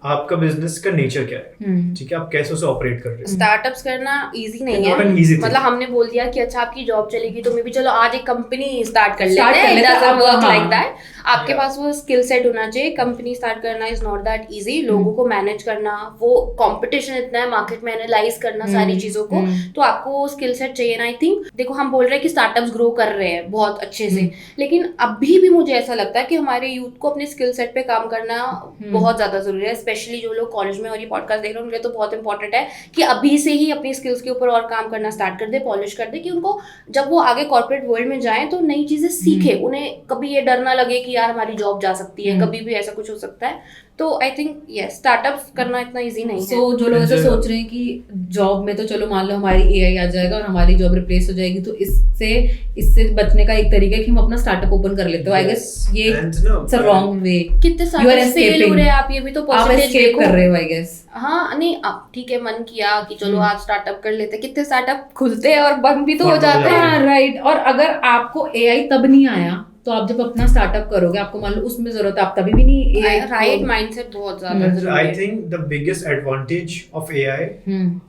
आपका बिजनेस का नेचर क्या है, ठीक है, आप कैसे उसे ऑपरेट कर रहे हो। स्टार्टअप्स करना इजी नहीं Not an है, easy thing. मतलब हमने बोल दिया कि अच्छा आपकी जॉब चलेगी तो मे भी चलो आज एक कंपनी स्टार्ट कर Start लेते कर हैं, लेते it हैं, doesn't अब work हाँ। like that. आपके Yeah. पास वो स्किल सेट होना चाहिए। कंपनी स्टार्ट करना इज नॉट दैट इजी, लोगों को मैनेज करना, वो कंपटीशन इतना है मार्केट में, एनालाइज करना सारी चीजों को, तो आपको वो स्किल सेट चाहिए ना। आई थिंक देखो हम बोल रहे हैं कि स्टार्टअप्स ग्रो कर रहे हैं बहुत अच्छे से, लेकिन अभी भी मुझे ऐसा लगता है कि हमारे यूथ को अपने स्किल सेट पे काम करना बहुत ज्यादा जरूरी है। स्पेशली जो लोग कॉलेज में और ये पॉडकास्ट देख रहे हैं उनके लिए तो बहुत इंपॉर्टेंट है कि अभी से ही अपनी स्किल्स के ऊपर और काम करना स्टार्ट कर दे, पॉलिश कर दे, कि उनको जब वो आगे कॉर्पोरेट वर्ल्ड में जाएं तो नई चीजें सीखे, उन्हें कभी ये डर ना लगे कि यार हमारी जॉब जा सकती है, कभी भी ऐसा कुछ हो सकता है। तो आई थिंक यस, स्टार्टअप करना इतना इजी नहीं है। सो जो लोग ऐसा सोच रहे हैं कि जॉब में तो चलो मान लो हमारी एआई आ जाएगा और हमारी जॉब रिप्लेस हो जाएगी, तो इससे बचने का एक तरीका है कि हम अपना स्टार्टअप ओपन कर लेते हो। आई गेस ये इट्स अ रॉन्ग वे। कितने सारे फेल हो रहे हैं, आप ये भी तो आप परसेंटेज एस्केप देखो। कर रहे हो आई गेस। हाँ नहीं, अब ठीक है, मन किया कि चलो आज स्टार्टअप कर लेते, कितने स्टार्टअप खुलते हैं और बंद भी तो हो जाते हैं। हाँ राइट। और अगर आपको एआई तब नहीं आया तो आप जब अपना स्टार्टअप करोगे, आपको मान लो उसमें जरूरत है, आप तभी भी नहीं एआई राइट माइंडसेट बहुत ज्यादा जरूरी I है। think the biggest advantage of AI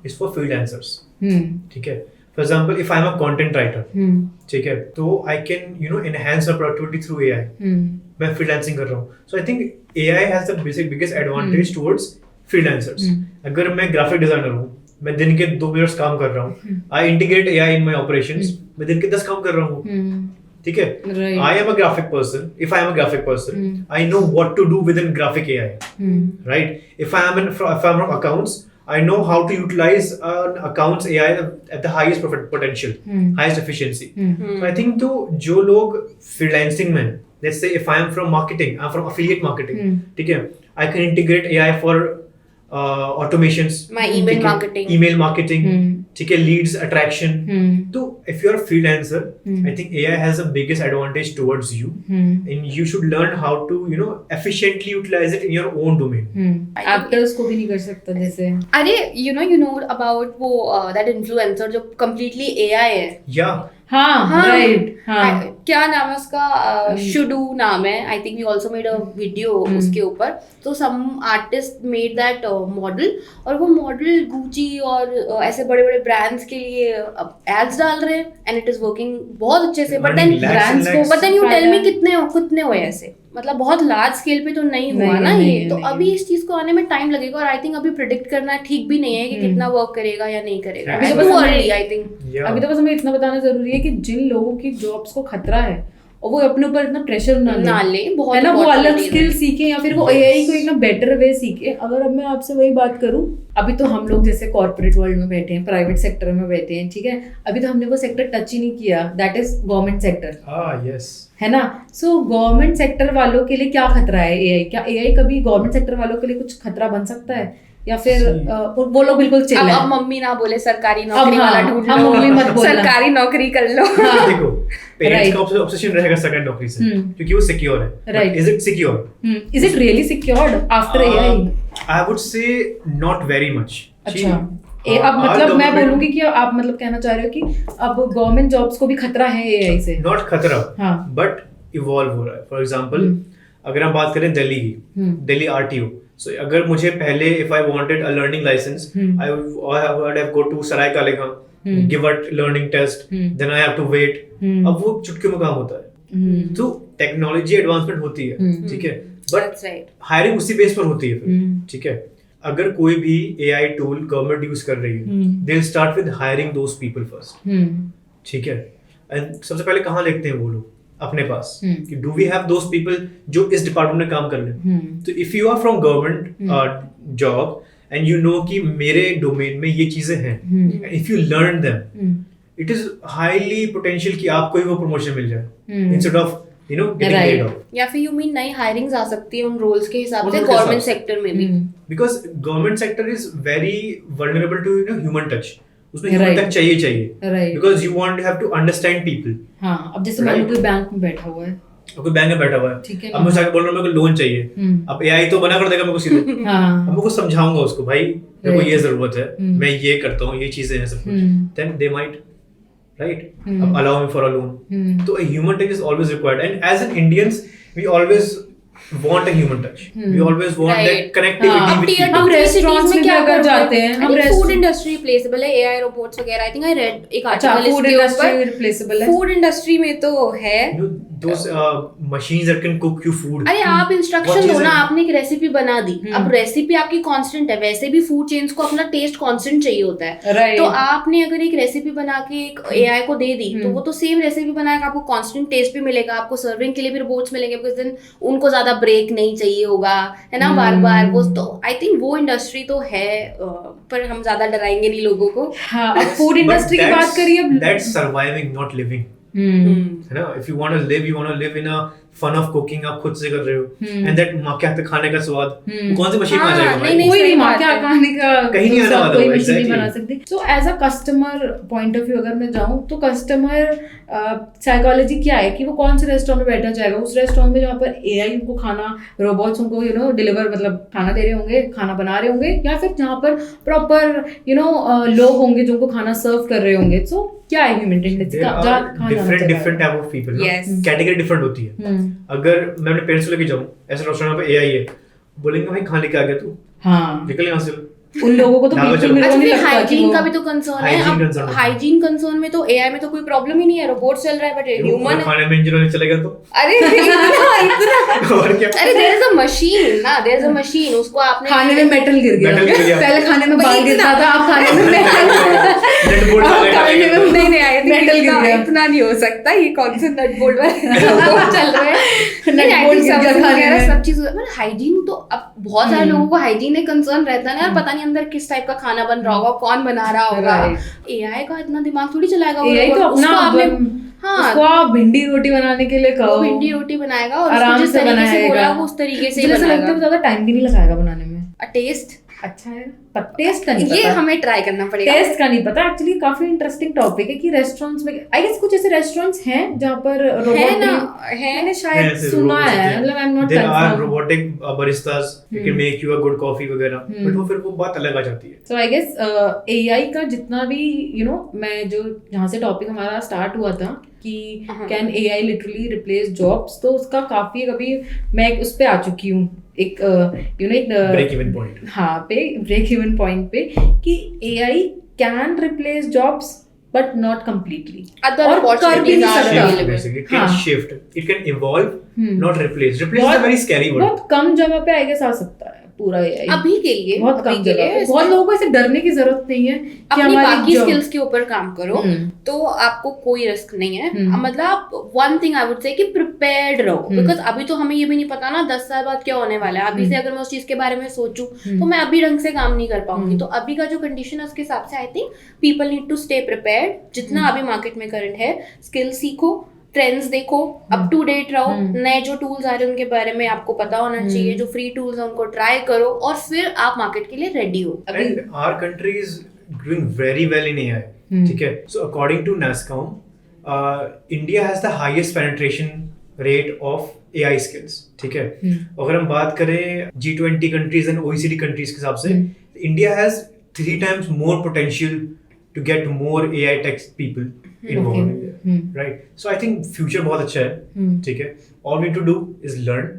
is for freelancers. ठीक है, for example, if I'm a content writer, ठीक है, तो I can enhance my productivity through AI. मैं freelancing कर रहा हूँ, so I think AI has the biggest advantage towards freelancers. अगर मैं graphic designer हूँ, मैं दिन के 2 मिनट काम कर रहा हूँ, I integrate AI in my operations, मैं दिन के 10 काम कर रहा हूँ, ठीक है। I am a graphic person. If I am a graphic person, I know what to do within graphic AI, right? If I'm from accounts, I know how to utilize an accounts AI at the highest potential, highest efficiency. So I think तो जो लोग freelancing में, let's say if I am from marketing, I'm from affiliate marketing, ठीक है, I can integrate AI for automations, My email marketing, ठीक है, leads attraction. तो if you're a freelancer, I think AI has the biggest advantage towards you, and you should learn how to efficiently utilize it in your own domain. Actors को भी नहीं कर सकता जैसे। अरे you know about वो that influencer जो completely AI है। Yeah. हाँ राइट। हाँ क्या नाम है उसका? शुडू नाम है। I think we also made a video उसके ऊपर। तो some artist made that model, और वो मॉडल गुची और ऐसे बड़े बड़े ब्रांड्स के लिए एड्स डाल रहे हैं, एंड इट इज वर्किंग बहुत अच्छे से। बट देन brands को- but then you tell me कितने हुए ऐसे, मतलब बहुत लार्ज स्केल पे तो नहीं हुआ ना ये। तो अभी इस चीज को आने में टाइम लगेगा, और आई थिंक अभी प्रिडिक्ट करना ठीक भी नहीं है कि कितना वर्क करेगा या नहीं करेगा। अभी तो Too बस हमें- early, I think. Yeah. अभी तो बस हमें इतना बताना जरूरी है कि जिन लोगों की जॉब्स को खतरा है और वो अपने ऊपर इतना प्रेशर ना ले, बहुत है ना, वो important अलग चीज़ स्किल है। सीखे या फिर वो एआई को एक ना बेटर वे सीखे। अगर अब मैं आपसे वही बात करूं, अभी तो हम लोग जैसे कॉर्पोरेट वर्ल्ड में बैठे हैं, प्राइवेट सेक्टर में बैठे हैं, ठीक है, अभी तो हमने वो सेक्टर टच ही नहीं किया, that is government sector, Yes. है ना। सो गवर्नमेंट सेक्टर वालों के लिए क्या खतरा है एआई? क्या एआई कभी गवर्नमेंट सेक्टर वालों के लिए कुछ खतरा बन सकता है, या फिर वो लोग बिल्कुल चिल हैं? अब मम्मी ना बोले सरकारी नौकरी हाँ, वाला ढूंढ अब लो, मम्मी मत बोलना। सरकारी नौकरी कर लो। हाँ, देखो, पेरेंट्स Right. का ऑब्सेशन रहेगा सरकारी नौकरी से, क्योंकि वो सिक्योर है। Right. Is it secure? Is it really secured after AI? I would say not very much. अच्छा, अब मतलब मैं बोलूंगी कि आप मतलब कहना चाह रहे हो कि अब गवर्नमेंट जॉब्स को भी खतरा है एआई से? नॉट खतरा, हाँ। बट इवॉल्व हो रहा है। फॉर एग्जाम्पल, अगर हम बात करें दिल्ली की, दिल्ली आरटीओ, सो अगर मुझे पहले if I wanted a learning licence, I would have go to Sarai Kale Khan, give a learning test, then I have to wait. अब वो चुटकियों में काम होता है। तो टेक्नोलॉजी एडवांसमेंट होती है, ठीक है, बट That's right. हायरिंग उसी बेस पर होती है फिर, ठीक है। अगर कोई भी एआई टूल गवर्नमेंट यूज कर रही है, they will start with hiring those people first, ठीक है। एंड सबसे पहले कहाँ देखते हैं वो लोग? अपने पास, कि do we have those people जो इस डिपार्टमेंट में काम कर ले। तो if you are from government job and you know कि मेरे डोमेन में ये चीजें हैं, if you learn them, it is highly potential कि आपको ही वो प्रमोशन मिल जाए instead of getting Right. laid off. या फिर यू मीन नई हायरिंग्स आ सकती है उन रोल्स के हिसाब से उनके हिसाब गवर्नमेंट से। सेक्टर में भी। Because government sector is very vulnerable to human touch. उसमें human Right. touch चाहिए, Right. because you have to understand people. हाँ, अब जैसे मान लो Right. कोई बैंक में बैठा हुआ है, अब कोई बैंक में बैठा हुआ ठीक है है, अब मैं जाके बोल रहा हूँ मेरे को लोन चाहिए, अब एआई तो बना कर देगा मेरे को सीधे। अब हाँ, मैं को समझाऊंगा उसको, भाई मेरे को Right. ये जरूरत है, मैं ये करता हूँ, ये चीजें हैं सब कुछ, then they might, right, अब allow me for a loan. तो a human touch is always required, and as an Indians we always want a human touch. We always want Right. that connectivity हाँ, with Tier people. हम 2 restaurants cities में में क्या अगर जाते हैं, हम फूड rest- इंडस्ट्री रिप्लेसेबल है AI रोबोट्स वगैरह. आई थिंक आई रेड एक अच्छा, आर्टिकल फूड इसके इंडस्ट्री ऊपर. रिप्लेसेबल है. फूड इंडस्ट्री में तो है. You know, those machines that can cook you food. अरे आप इंस्ट्रक्शन बहुत दो चीजें ना. हैं। आपने एक रेसिपी बना दी. अब रेसिपी आपकी कांस्टेंट है. वैसे भी फूड चेन्स को अपना टेस्ट कांस्टेंट चाहिए होता है. Right. तो आपने अगर एक रेसिपी बना के एक AI को दे दी तो वो तो सेम रेसिपी बनाएगा. आपको कांस्टेंट टेस्ट भी मिलेगा. आपको सर्विंग के लिए भी रोबोट्स मिलेंगे बिकॉज देन उनको ज्यादा ब्रेक नहीं चाहिए होगा, है ना, बार बार वो. तो आई थिंक वो इंडस्ट्री तो है, पर हम ज्यादा डराएंगे नहीं लोगों को. हाँ, अब फूड But इंडस्ट्री की बात करिए अब. That's surviving, not living. है ना? If you want to live in a fun of cooking, आप खुद से कर रहे हो. And that माँ के हाथ का खाने का स्वाद, वो कौन सी मशीन में आ हाँ, जाएगा नहीं, भाई? नहीं. कोई नहीं सही माँ बात क्या है. खाने का कहीं नहीं आने दूसरा वाला कोई वो, मशीन नहीं exactly. बना सकती. So as a customer point of view अगर मैं जाऊँ तो कस्टमर साइकोलॉजी क्या है कि वो कौन से रेस्टोरेंट में बैठना चाहेगा. उस रेस्टोरेंट में जहाँ पर AI उनको खाना, रोबोट्स उनको डिलीवर, मतलब खाना दे रहे होंगे, खाना बना रहे होंगे, या फिर जहाँ पर प्रॉपर लोग होंगे जो उनको खाना सर्व कर रहे होंगे. सो क्या है ह्यूमन टेंडेंसी There का are different type of people. Yes. Category different होती है. अगर मैं अपने पेरेंट्स को लेके जाऊँ ऐसे रेस्टोरेंट पे AI है, बोलेंगे भाई खाने के आ गया तू, हाँ, निकल यहाँ से. उन लोगों को तो ढाबा बिल्कुल चलो. मेरे को अच्छा, नहीं फिर लगता कि हाइजीन वो का भी तो कंसर्न है. Hygiene अब concern होता है. हाइजीन कंसर्न में तो AI में तो कोई प्रॉब्लम ही नहीं है. रोबोट चल रहा है बट ह्यूमन है. खाने में इंजन चले गया तो अरे इतना और क्या? अरे देयर इज अ मशीन ना, देयर इज अ मशीन. उसको आपने खाने में मेटल गिर Metal गिर गया. गया. पहले खाने में बाल गिरता था, अब खाने में Net bolt अब वाले खाने डालेंगे में तो. नहीं आई थिंक मेटल गिर गया. इतना नहीं हो सकता. ये कौन से नट बोल्ट वाले चल रहे हैं. Nut bolt गिर गया खाने में. सब चीज मतलब हाइजीन तो अब बहुत सारे लोगों को हाइजीन एक कंसर्न रहता है ना यार. पता नहीं अंदर किस टाइप का खाना बन रहा होगा, कौन बना रहा होगा. AI का इतना दिमाग थोड़ी चलाएगा वो. AI तो robot. अपना उसको आपने हाँ, हाँ उसको आप भिंडी रोटी बनाने के लिए वो कहो, भिंडी रोटी बनाएगा और आराम उसको जिस से तरीके से बनाएगा. बोला वो उस तरीके से ही मुझे ऐसा लगता है बनाएगा. वो ज्यादा टाइम भी नहीं लगाएगा बनाने में. टेस्ट अच्छा है, पर टेस्ट का नहीं ये पता. हमें ट्राई करना पड़ेगा. टेस्ट का नहीं पता. एक्चुअली काफी इंटरेस्टिंग टॉपिक है कि रेस्टोरेंट्स में आई गेस कुछ ऐसे रेस्टोरेंट्स हैं जहाँ पर है रोबोट ना, मैंने है. शायद ऐसे सुना robots है, होते हैं. मतलब I am not There are confirm. robotic baristas who can make you a good coffee वगैरह, but वो फिर वो बात अलग आ जाती है. सो आई गेस AI का जितना भी मैं जो जहाँ से टॉपिक हमारा स्टार्ट हुआ था कि can AI literally replace jobs, तो उसका काफी कभी मैं उस पे आ चुकी हूँ एक एक Break even point. हाँ पे ब्रेक इवन पॉइंट पे कि AI can replace jobs but not completely. Other और कर भी opportunities नहीं are सकता. Shift, available. basically. It can हाँ. shift. It can evolve, not replace. Replace is बहुत- a very scary word. बहुत कम जगह पे आई गेस आ सकता है पूरा AI. अभी के लिए बहुत कम जगह पे. बहुत लोगों को ऐसे डरने की जरूरत नहीं है कि अपनी हमारी बाकी job- स्किल्स के ऊपर काम करो तो आपको कोई रिस्क नहीं है. मतलब आप वन थिंग आई वुड से कि प्रिपेयर्ड रहो, बिकॉज अभी तो हमें ये भी नहीं पता ना 10 साल बाद क्या होने वाला है. अभी से अगर मैं उस चीज के बारे में सोचूं तो मैं अभी ढंग से काम नहीं कर पाऊंगी. तो अभी का जो कंडीशन है उसके हिसाब से I think people need to stay prepared. जितना अभी मार्केट में करंट है स्किल सीखो, ट्रेंड्स देखो, अप टू डेट रहो. नए जो टूल्स आ रहे हैं उनके बारे में आपको पता होना चाहिए. जो फ्री टूल्स हैं उनको ट्राई करो और फिर आप मार्केट के लिए रेडी हो. And our country is doing very well in AI. ठीक है. So according to NASSCOM, India has the highest penetration rate of AI skills. ठीक है. अगर हम बात करें G20 countries and OECD countries के हिसाब से, India has 3 times more potential to get more AI tech people involved. Right. So I think future बहुत अच्छा है. ठीक है. All we need to do is learn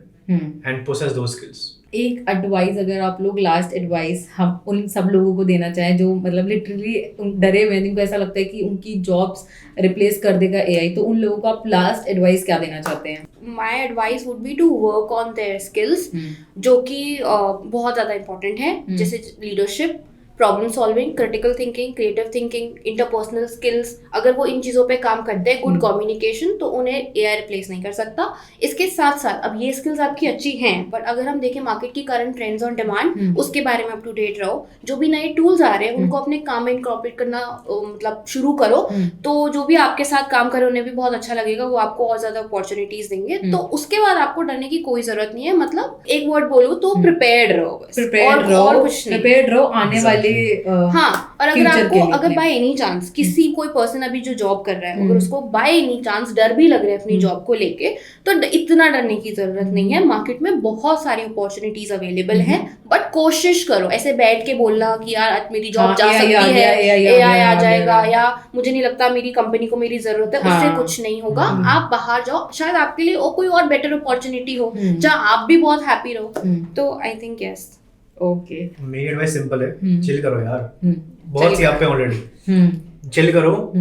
and possess those skills. एक advice अगर आप लोग लास्ट एडवाइस हम उन सब लोगों को देना चाहें जो मतलब लिटरली डरे हुए हैं, जिनको ऐसा लगता है कि उनकी जॉब्स रिप्लेस कर देगा AI, तो उन लोगों को आप लास्ट एडवाइस क्या देना चाहते हैं? My advice would be to work on their skills जो कि बहुत ज़्यादा इंपॉर्टेंट है. जैसे leadership, problem solving, critical thinking, creative thinking, interpersonal skills. अगर वो इन चीज़ों पे काम करते हैं, गुड कम्युनिकेशन, तो उन्हें AI रिप्लेस नहीं कर सकता. इसके साथ साथ अब ये स्किल्स आपकी अच्छी हैं, पर अगर हम देखें मार्केट की करंट ट्रेंड्स और डिमांड, उसके बारे में अप टू डेट रहो. जो भी नए टूल्स आ रहे हैं उनको अपने काम में इनकॉर्पोरेट करना मतलब शुरू करो. तो जो भी आपके साथ काम करे उन्हें भी बहुत अच्छा लगेगा. वो आपको और ज़्यादा अपॉर्चुनिटीज देंगे. तो उसके बाद आपको डरने की कोई जरूरत नहीं है. मतलब एक वर्ड बोलूँ तो प्रिपेयर्ड रहो बस. प्रिपेयर्ड और कुछ नहीं. प्रिपेयर्ड रहो आने वाले हाँ, और अगर future आपको के लिए अगर अपने। बाय एनी चांस किसी कोई पर्सन अभी जो जॉब कर रहा है अगर उसको बाय एनी चांस डर भी लग रहा है अपनी जॉब को लेके, तो इतना डरने की जरूरत नहीं है। मार्केट में बहुत सारी अपॉर्चुनिटीज अवेलेबल हैं, बट कोशिश करो ऐसे बैठ के बोलना कि यार आज मेरी जॉब हाँ, जा AI सकती आ गया, है, AI आ AI गया, आ आ जाएगा, गया। या मुझे नहीं लगता मेरी कंपनी को मेरी जरूरत है, हाँ। उससे कुछ नहीं होगा। आप बाहर जाओ, शायद आपके लिए कोई और बेटर अपॉर्चुनिटी हो जहाँ आप भी बहुत हैप्पी रहो। तो आई थिंक यस। ओके। मेरी एडवाइस सिंपल है, चिल करो यार, हम्म बहुत सी आप पे ऑलरेडी। चिल करो,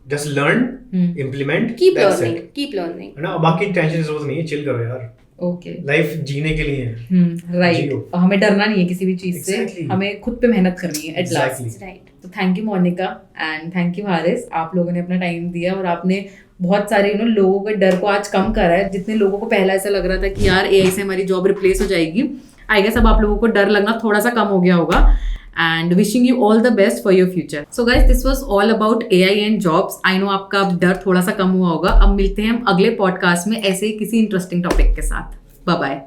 just learn, implement, keep that's learning, it, keep learning. है ना। बाकी टेंशन की जरूरत नहीं है, चिल करो यार, ओके। लाइफ जीने के लिए है। राइट। जियो। हमें डरना नहीं है किसी भी चीज से, Exactly. हमें खुद पे मेहनत करनी है एट लास्ट। Exactly. राइट। तो thank you Monica and thank you Haris, आप लोगों ने अपना टाइम दिया और आपने बहुत सारे लोगों के डर को आज कम करा है। जितने लोगों को पहला ऐसा लग रहा था कि यार एआई से हमारी जॉब रिप्लेस हो जाएगी, आई गेस अब आप लोगों को डर लगना थोड़ा सा कम हो गया होगा। And wishing you all the best for your future. So guys, this was all about AI and jobs. I know आपका अब डर थोड़ा सा कम हुआ होगा। अब मिलते हैं हम अगले पॉडकास्ट में ऐसे ही किसी इंटरेस्टिंग टॉपिक के साथ। Bye bye.